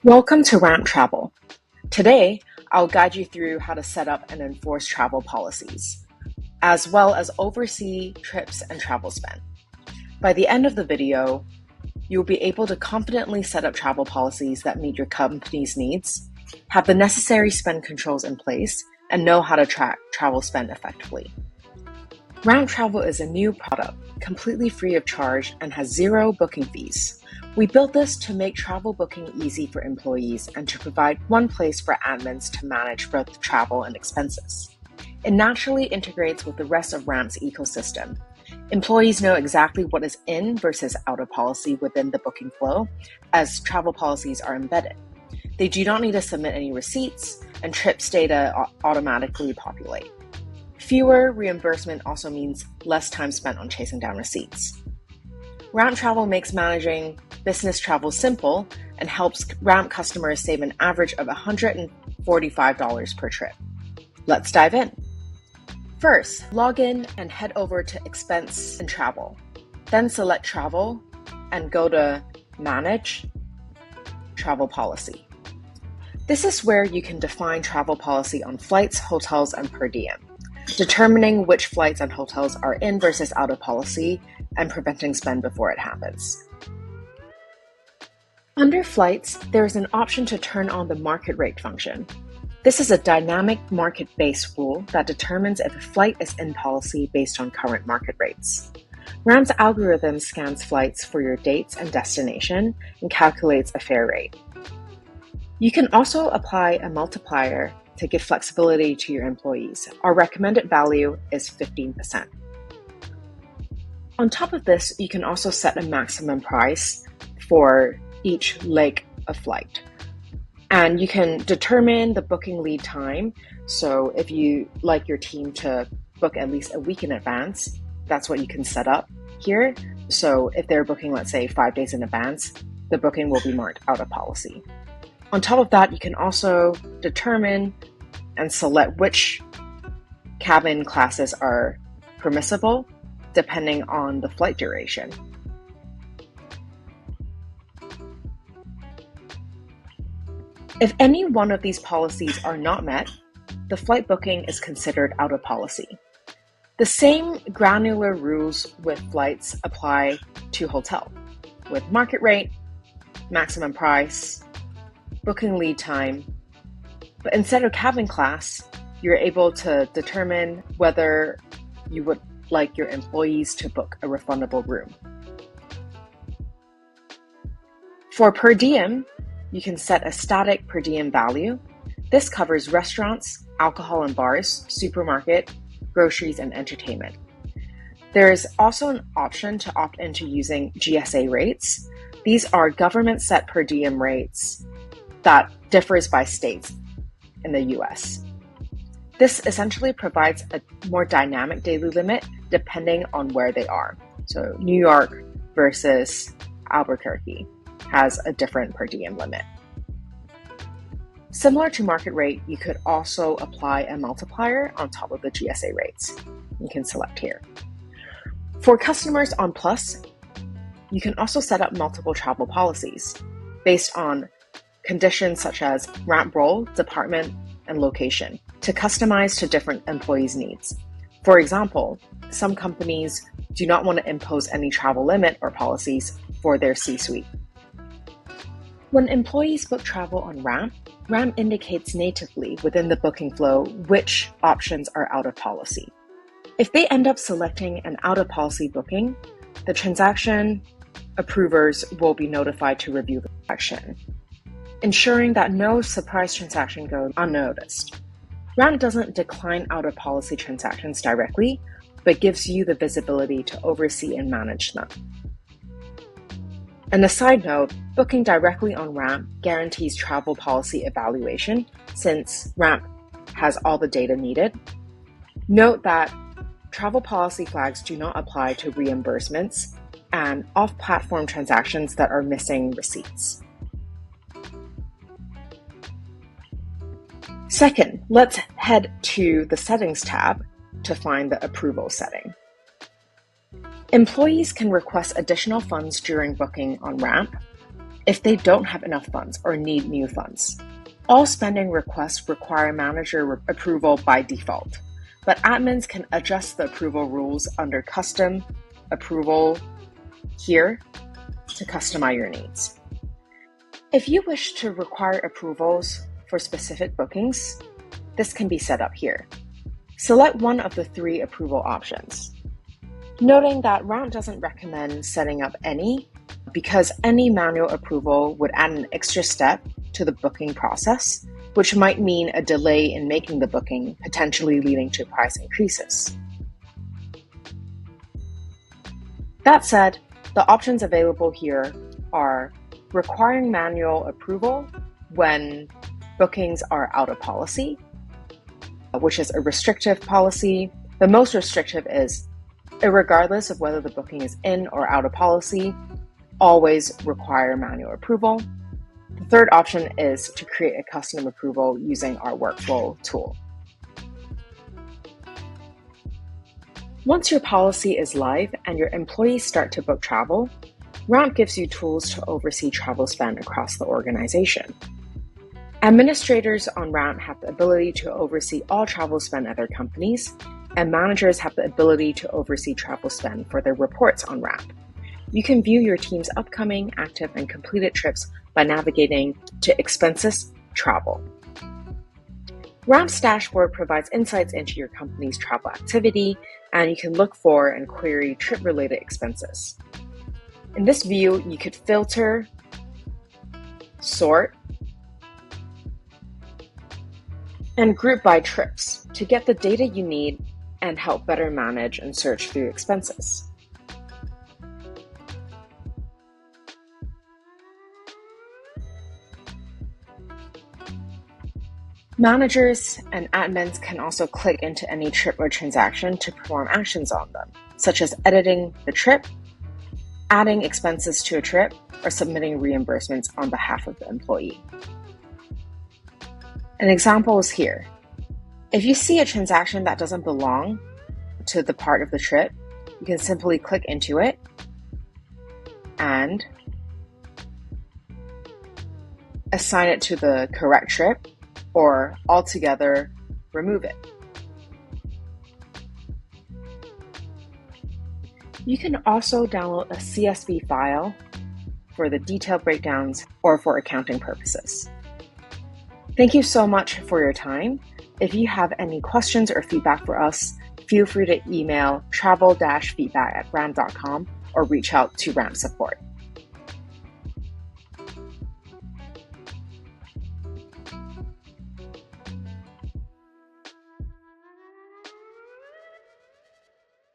Welcome to Ramp Travel. Today, I'll guide you through how to set up and enforce travel policies, as well as oversee trips and travel spend. By the end of the video, you'll be able to confidently set up travel policies that meet your company's needs, have the necessary spend controls in place, and know how to track travel spend effectively. Ramp Travel is a new product, completely free of charge, and has zero booking fees. We built this to make travel booking easy for employees and to provide one place for admins to manage both travel and expenses. It naturally integrates with the rest of Ramp's ecosystem. Employees know exactly what is in versus out of policy within the booking flow, as travel policies are embedded. They do not need to submit any receipts, and trips data automatically populate. Fewer reimbursement also means less time spent on chasing down receipts. Ramp Travel makes managing business travel simple and helps Ramp customers save an average of $145 per trip. Let's dive in. First, log in and head over to Expense and Travel. Then select Travel and go to Manage Travel Policy. This is where you can define travel policy on flights, hotels, and per diem, determining which flights and hotels are in versus out of policy, and preventing spend before it happens. Under flights, there is an option to turn on the market rate function. This is a dynamic market-based rule that determines if a flight is in policy based on current market rates. Ram's algorithm scans flights for your dates and destination and calculates a fare rate. You can also apply a multiplier to give flexibility to your employees. Our recommended value is 15%. On top of this, you can also set a maximum price for each leg of flight. And you can determine the booking lead time. So if you like your team to book at least a week in advance, that's what you can set up here. So if they're booking, let's say 5 days in advance, the booking will be marked out of policy. On top of that, you can also determine and select which cabin classes are permissible depending on the flight duration. If any one of these policies are not met, the flight booking is considered out of policy. The same granular rules with flights apply to hotel, with market rate, maximum price, booking lead time. But instead of cabin class, you're able to determine whether you would like your employees to book a refundable room. For per diem, you can set a static per diem value. This covers restaurants, alcohol and bars, supermarket, groceries, and entertainment. There is also an option to opt into using GSA rates. These are government set per diem rates that differs by states in the US. This essentially provides a more dynamic daily limit depending on where they are. So New York versus Albuquerque has a different per diem limit. Similar to market rate, you could also apply a multiplier on top of the GSA rates. You can select here. For customers on Plus, you can also set up multiple travel policies based on conditions such as ramp role, department, and location to customize to different employees' needs. For example, some companies do not want to impose any travel limit or policies for their C-suite. When employees book travel on Ramp, Ramp indicates natively within the booking flow which options are out of policy. If they end up selecting an out-of-policy booking, the transaction approvers will be notified to review the transaction, ensuring that no surprise transaction goes unnoticed. Ramp doesn't decline out-of-policy transactions directly, but gives you the visibility to oversee and manage them. And a side note, booking directly on Ramp guarantees travel policy evaluation since Ramp has all the data needed. Note that travel policy flags do not apply to reimbursements and off-platform transactions that are missing receipts. Second, let's head to the Settings tab to find the Approval setting. Employees can request additional funds during booking on Ramp. if they don't have enough funds or need new funds. All spending requests require manager approval by default, but admins can adjust the approval rules under Custom Approval here to customize your needs. If you wish to require approvals for specific bookings, this can be set up here. Select one of the 3 approval options. Noting that Ramp doesn't recommend setting up any, because any manual approval would add an extra step to the booking process, which might mean a delay in making the booking, potentially leading to price increases. That said, the options available here are requiring manual approval when bookings are out of policy, which is a restrictive policy. The most restrictive is, regardless of whether the booking is in or out of policy, always require manual approval. The third option is to create a custom approval using our workflow tool. Once your policy is live and your employees start to book travel, Ramp gives you tools to oversee travel spend across the organization. Administrators on Ramp have the ability to oversee all travel spend at their companies, and managers have the ability to oversee travel spend for their reports on Ramp. You can view your team's upcoming, active, and completed trips by navigating to Expenses, Travel. Ramp's dashboard provides insights into your company's travel activity, and you can look for and query trip-related expenses. In this view, you could filter, sort, and group by trips to get the data you need and help better manage and search through expenses. Managers and admins can also click into any trip or transaction to perform actions on them, such as editing the trip, adding expenses to a trip, or submitting reimbursements on behalf of the employee. An example is here. If you see a transaction that doesn't belong to the part of the trip, you can simply click into it and assign it to the correct trip, or altogether remove it. You can also download a CSV file for the detailed breakdowns or for accounting purposes. Thank you so much for your time. If you have any questions or feedback for us, feel free to email travel-feedback@ramp.com or reach out to Ramp support.